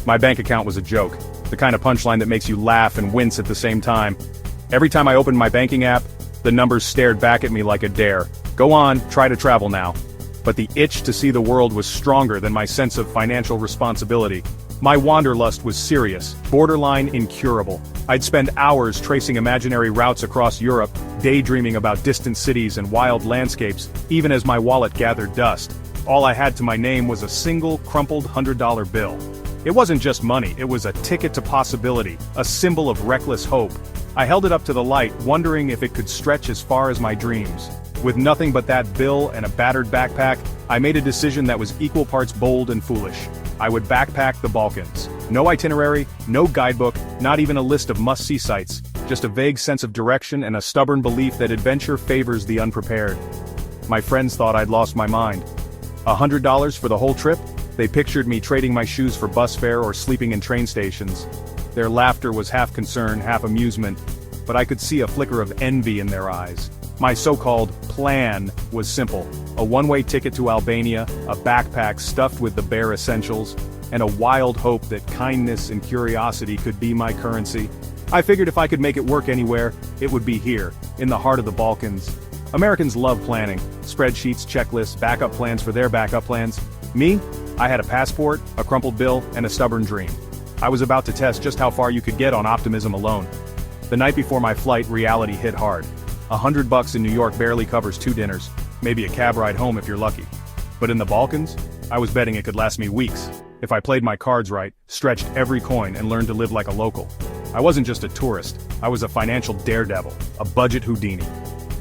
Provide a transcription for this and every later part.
My bank account was a joke, the kind of punchline that makes you laugh and wince at the same time. Every time I opened my banking app, the numbers stared back at me like a dare. Go on, try to travel now. But the itch to see the world was stronger than my sense of financial responsibility. My wanderlust was serious, borderline incurable. I'd spend hours tracing imaginary routes across Europe, daydreaming about distant cities and wild landscapes, even as my wallet gathered dust. All I had to my name was a single, crumpled $100 bill. It wasn't just money, it was a ticket to possibility, a symbol of reckless hope. I held it up to the light, wondering if it could stretch as far as my dreams. With nothing but that bill and a battered backpack, I made a decision that was equal parts bold and foolish. I would backpack the Balkans. No itinerary, no guidebook, not even a list of must-see sites, just a vague sense of direction and a stubborn belief that adventure favors the unprepared. My friends thought I'd lost my mind. $100 for the whole trip? They pictured me trading my shoes for bus fare or sleeping in train stations. Their laughter was half concern, half amusement, but I could see a flicker of envy in their eyes. My so-called plan was simple: a one-way ticket to Albania, a backpack stuffed with the bare essentials, and a wild hope that kindness and curiosity could be my currency. I figured if I could make it work anywhere, it would be here, in the heart of the Balkans. Americans love planning, spreadsheets, checklists, backup plans for their backup plans. Me? I had a passport, a crumpled bill, and a stubborn dream. I was about to test just how far you could get on optimism alone. The night before my flight, reality hit hard. $100 in New York barely covers 2 dinners, maybe a cab ride home if you're lucky. But in the Balkans, I was betting it could last me weeks, if I played my cards right, stretched every coin and learned to live like a local. I wasn't just a tourist, I was a financial daredevil, a budget Houdini.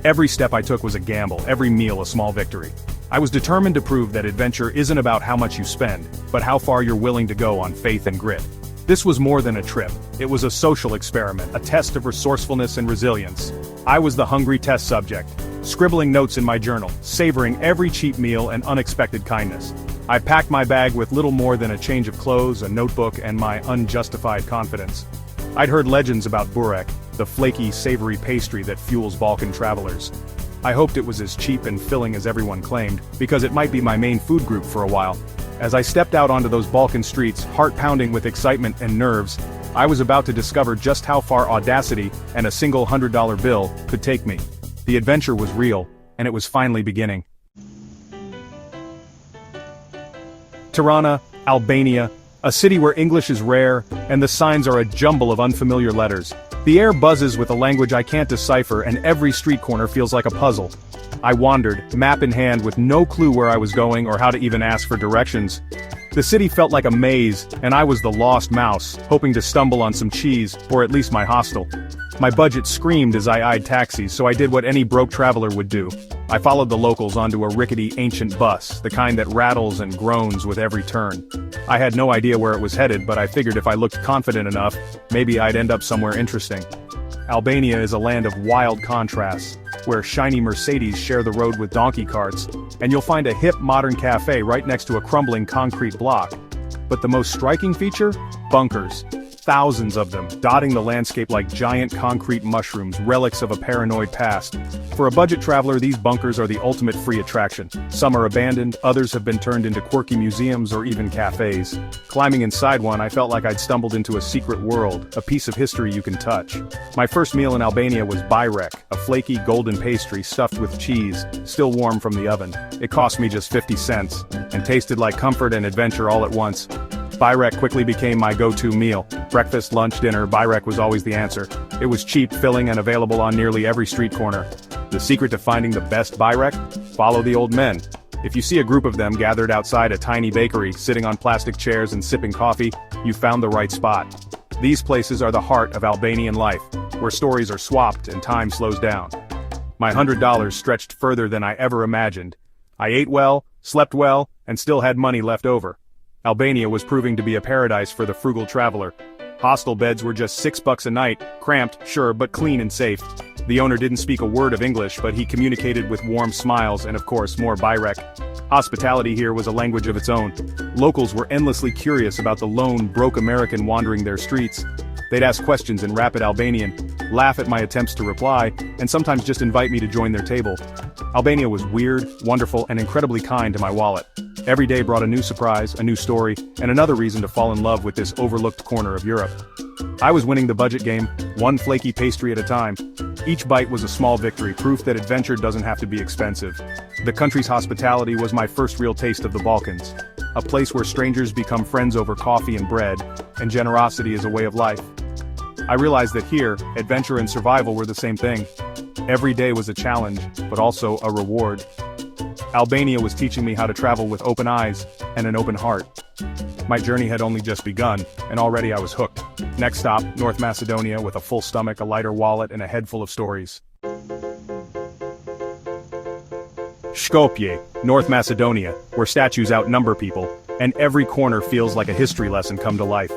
Every step I took was a gamble, every meal a small victory. I was determined to prove that adventure isn't about how much you spend, but how far you're willing to go on faith and grit. This was more than a trip. It was a social experiment, a test of resourcefulness and resilience. I was the hungry test subject, scribbling notes in my journal, savoring every cheap meal and unexpected kindness. I packed my bag with little more than a change of clothes, a notebook, and my unjustified confidence. I'd heard legends about burek, the flaky, savory pastry that fuels Balkan travelers. I hoped it was as cheap and filling as everyone claimed, because it might be my main food group for a while. As I stepped out onto those Balkan streets, heart pounding with excitement and nerves, I was about to discover just how far audacity and a single $100 bill could take me. The adventure was real, and it was finally beginning. Tirana, Albania, a city where English is rare, and the signs are a jumble of unfamiliar letters. The air buzzes with a language I can't decipher, and every street corner feels like a puzzle. I wandered, map in hand, with no clue where I was going or how to even ask for directions. The city felt like a maze, and I was the lost mouse, hoping to stumble on some cheese, or at least my hostel. My budget screamed as I eyed taxis, so I did what any broke traveler would do. I followed the locals onto a rickety ancient bus, the kind that rattles and groans with every turn. I had no idea where it was headed, but I figured if I looked confident enough, maybe I'd end up somewhere interesting. Albania is a land of wild contrasts, where shiny Mercedes share the road with donkey carts, and you'll find a hip modern cafe right next to a crumbling concrete block. But the most striking feature? Bunkers. Thousands of them, dotting the landscape like giant concrete mushrooms, relics of a paranoid past. For a budget traveler, these bunkers are the ultimate free attraction. Some are abandoned, others have been turned into quirky museums or even cafes. Climbing inside one, I felt like I'd stumbled into a secret world, a piece of history you can touch. My first meal in Albania was bajrek, a flaky golden pastry stuffed with cheese, still warm from the oven. It cost me just 50 cents, and tasted like comfort and adventure all at once. Bajrek quickly became my go-to meal. Breakfast, lunch, dinner, bajrek was always the answer. It was cheap, filling, and available on nearly every street corner. The secret to finding the best bajrek? Follow the old men. If you see a group of them gathered outside a tiny bakery, sitting on plastic chairs and sipping coffee, you found the right spot. These places are the heart of Albanian life, where stories are swapped and time slows down. My $100 stretched further than I ever imagined. I ate well, slept well, and still had money left over. Albania was proving to be a paradise for the frugal traveler. Hostel beds were just $6 a night, cramped, sure, but clean and safe. The owner didn't speak a word of English, but he communicated with warm smiles and, of course, more bajrek. Hospitality here was a language of its own. Locals were endlessly curious about the lone, broke American wandering their streets. They'd ask questions in rapid Albanian, laugh at my attempts to reply, and sometimes just invite me to join their table. Albania was weird, wonderful, and incredibly kind to my wallet. Every day brought a new surprise, a new story, and another reason to fall in love with this overlooked corner of Europe. I was winning the budget game, one flaky pastry at a time. Each bite was a small victory, proof that adventure doesn't have to be expensive. The country's hospitality was my first real taste of the Balkans. A place where strangers become friends over coffee and bread, and generosity is a way of life. I realized that here, adventure and survival were the same thing. Every day was a challenge, but also a reward. Albania was teaching me how to travel with open eyes and an open heart. My journey had only just begun, and already I was hooked. Next stop, North Macedonia, with a full stomach, a lighter wallet, and a head full of stories. Skopje, North Macedonia, where statues outnumber people, and every corner feels like a history lesson come to life.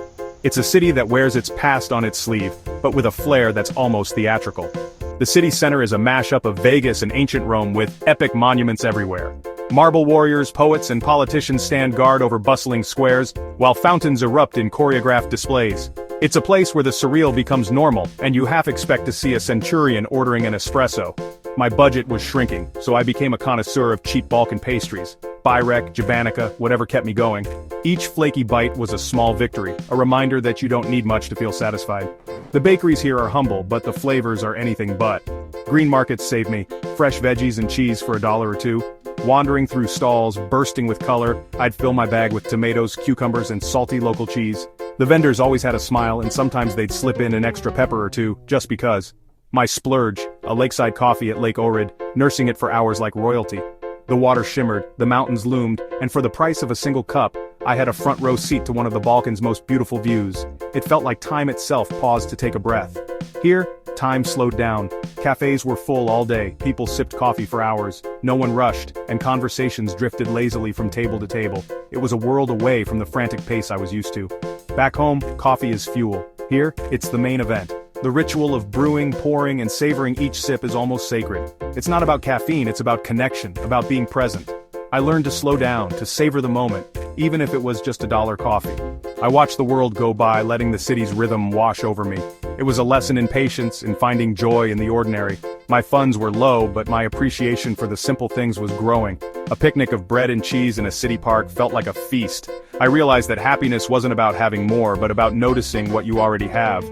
It's a city that wears its past on its sleeve, but with a flair that's almost theatrical. The city center is a mashup of Vegas and ancient Rome with epic monuments everywhere. Marble warriors, poets, and politicians stand guard over bustling squares, while fountains erupt in choreographed displays. It's a place where the surreal becomes normal, and you half expect to see a centurion ordering an espresso. My budget was shrinking, so I became a connoisseur of cheap Balkan pastries. Byrek, Jabanica, whatever kept me going. Each flaky bite was a small victory, a reminder that you don't need much to feel satisfied. The bakeries here are humble, but the flavors are anything but. Green markets save me, fresh veggies and cheese for $1 or $2. Wandering through stalls, bursting with color, I'd fill my bag with tomatoes, cucumbers, and salty local cheese. The vendors always had a smile, and sometimes they'd slip in an extra pepper or two, just because. My splurge, a lakeside coffee at Lake Ohrid, nursing it for hours like royalty. The water shimmered, the mountains loomed, and for the price of a single cup, I had a front row seat to one of the Balkans' most beautiful views. It felt like time itself paused to take a breath. Here, time slowed down. Cafes were full all day, people sipped coffee for hours, no one rushed, and conversations drifted lazily from table to table. It was a world away from the frantic pace I was used to. Back home, coffee is fuel. Here, it's the main event. The ritual of brewing, pouring, and savoring each sip is almost sacred. It's not about caffeine, it's about connection, about being present. I learned to slow down, to savor the moment, even if it was just $1 coffee. I watched the world go by, letting the city's rhythm wash over me. It was a lesson in patience, in finding joy in the ordinary. My funds were low, but my appreciation for the simple things was growing. A picnic of bread and cheese in a city park felt like a feast. I realized that happiness wasn't about having more, but about noticing what you already have.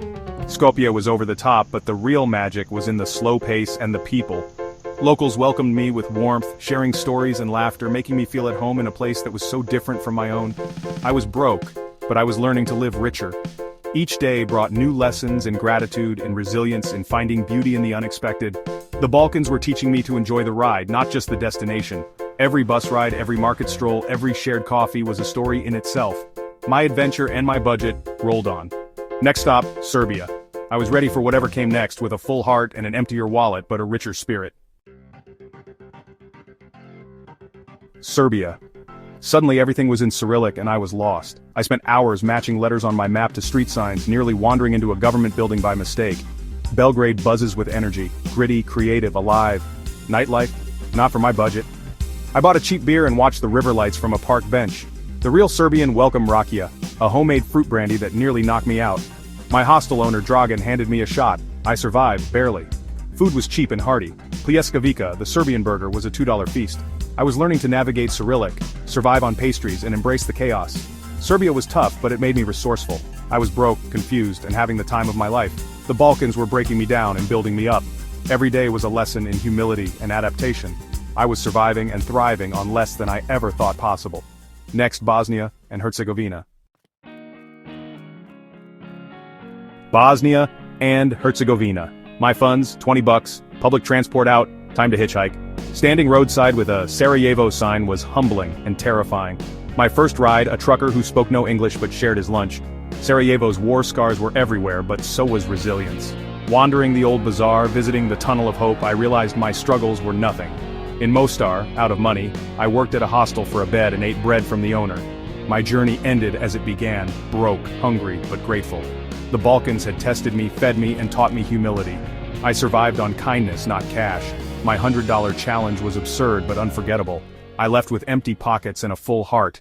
Skopje was over the top, but the real magic was in the slow pace and the people. Locals welcomed me with warmth, sharing stories and laughter, making me feel at home in a place that was so different from my own. I was broke, but I was learning to live richer. Each day brought new lessons in gratitude, in resilience, in finding beauty in the unexpected. The Balkans were teaching me to enjoy the ride, not just the destination. Every bus ride, every market stroll, every shared coffee was a story in itself. My adventure and my budget rolled on. Next stop, Serbia. I was ready for whatever came next, with a full heart and an emptier wallet, but a richer spirit. Serbia. Suddenly everything was in Cyrillic and I was lost. I spent hours matching letters on my map to street signs, nearly wandering into a government building by mistake. Belgrade buzzes with energy, gritty, creative, alive. Nightlife? Not for my budget. I bought a cheap beer and watched the river lights from a park bench. The real Serbian welcome rakia, a homemade fruit brandy that nearly knocked me out. My hostel owner Dragan handed me a shot. I survived, barely. Food was cheap and hearty. Pljeskavica, the Serbian burger, was a $2 feast. I was learning to navigate Cyrillic, survive on pastries, and embrace the chaos. Serbia was tough, but it made me resourceful. I was broke, confused, and having the time of my life. The Balkans were breaking me down and building me up. Every day was a lesson in humility and adaptation. I was surviving and thriving on less than I ever thought possible. Next, Bosnia and Herzegovina. Bosnia and Herzegovina. My funds, $20, public transport out, time to hitchhike. Standing roadside with a Sarajevo sign was humbling and terrifying. My first ride, a trucker who spoke no English but shared his lunch. Sarajevo's war scars were everywhere, but so was resilience. Wandering the old bazaar, visiting the Tunnel of Hope, I realized my struggles were nothing. In Mostar, out of money, I worked at a hostel for a bed and ate bread from the owner. My journey ended as it began, broke, hungry, but grateful. The Balkans had tested me, fed me, and taught me humility. I survived on kindness, not cash. My $100 challenge was absurd but unforgettable. I left with empty pockets and a full heart.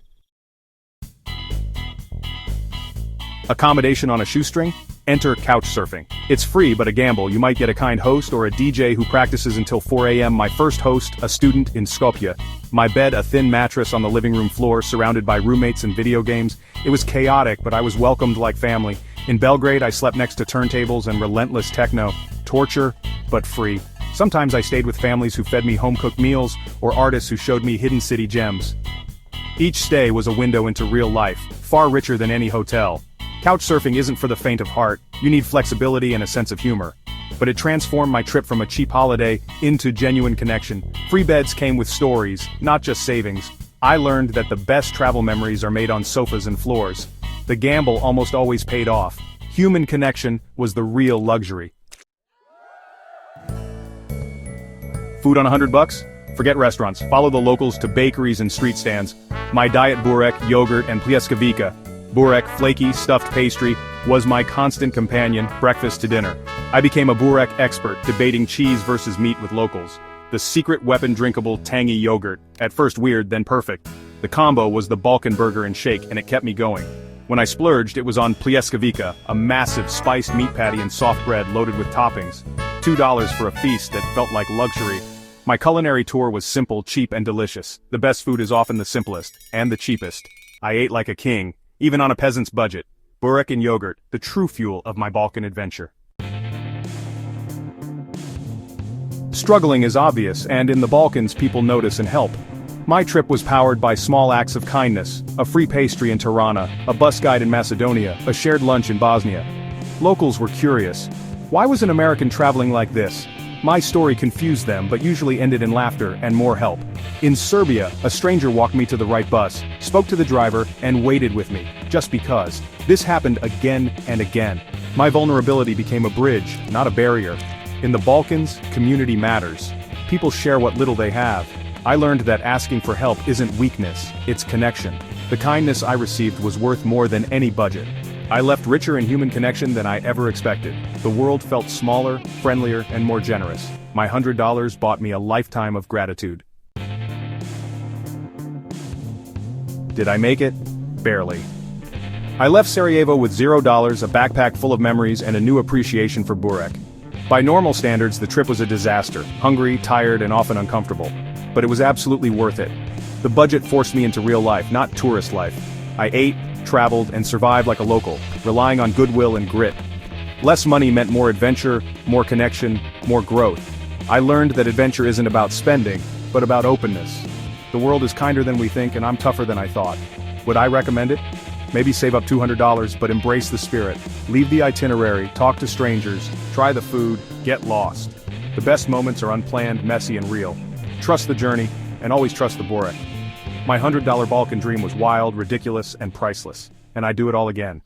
Accommodation on a shoestring? Enter couch surfing. It's free but a gamble. You might get a kind host or a DJ who practices until 4 a.m. My first host, a student in Skopje. My bed, a thin mattress on the living room floor surrounded by roommates and video games. It was chaotic, but I was welcomed like family. In Belgrade, I slept next to turntables and relentless techno. Torture, but free. Sometimes I stayed with families who fed me home-cooked meals, or artists who showed me hidden city gems. Each stay was a window into real life, far richer than any hotel. Couchsurfing isn't for the faint of heart. You need flexibility and a sense of humor. But it transformed my trip from a cheap holiday into genuine connection. Free beds came with stories, not just savings. I learned that the best travel memories are made on sofas and floors. The gamble almost always paid off. Human connection was the real luxury. Food on $100? Forget restaurants. Follow the locals to bakeries and street stands. My diet burek, yogurt, and pljeskavica. Burek, flaky, stuffed pastry, was my constant companion, breakfast to dinner. I became a burek expert, debating cheese versus meat with locals. The secret weapon drinkable, tangy yogurt, at first weird, then perfect. The combo was the Balkan burger and shake, and it kept me going. When I splurged, it was on pljeskavica, a massive spiced meat patty and soft bread loaded with toppings. $2 for a feast that felt like luxury. My culinary tour was simple, cheap, and delicious. The best food is often the simplest, and the cheapest. I ate like a king, even on a peasant's budget. Burek and yogurt, the true fuel of my Balkan adventure. Struggling is obvious, and in the Balkans people notice and help. My trip was powered by small acts of kindness, a free pastry in Tirana, a bus guide in Macedonia, a shared lunch in Bosnia. Locals were curious. Why was an American traveling like this? My story confused them, but usually ended in laughter and more help. In Serbia, a stranger walked me to the right bus, spoke to the driver, and waited with me, just because. This happened again and again. My vulnerability became a bridge, not a barrier. In the Balkans, community matters. People share what little they have. I learned that asking for help isn't weakness, it's connection. The kindness I received was worth more than any budget. I left richer in human connection than I ever expected. The world felt smaller, friendlier, and more generous. My $100 bought me a lifetime of gratitude. Did I make it? Barely. I left Sarajevo with $0, a backpack full of memories, and a new appreciation for burek. By normal standards, the trip was a disaster, hungry, tired, and often uncomfortable. But it was absolutely worth it. The budget forced me into real life, not tourist life. I ate, traveled, and survived like a local, relying on goodwill and grit. Less money meant more adventure, more connection, more growth. I learned that adventure isn't about spending, but about openness. The world is kinder than we think, and I'm tougher than I thought. Would I recommend it? Maybe save up $200, but embrace the spirit. Leave the itinerary, talk to strangers, try the food, get lost. The best moments are unplanned, messy, and real. Trust the journey, and always trust the burek. My $100 Balkan dream was wild, ridiculous, and priceless. And I'd do it all again.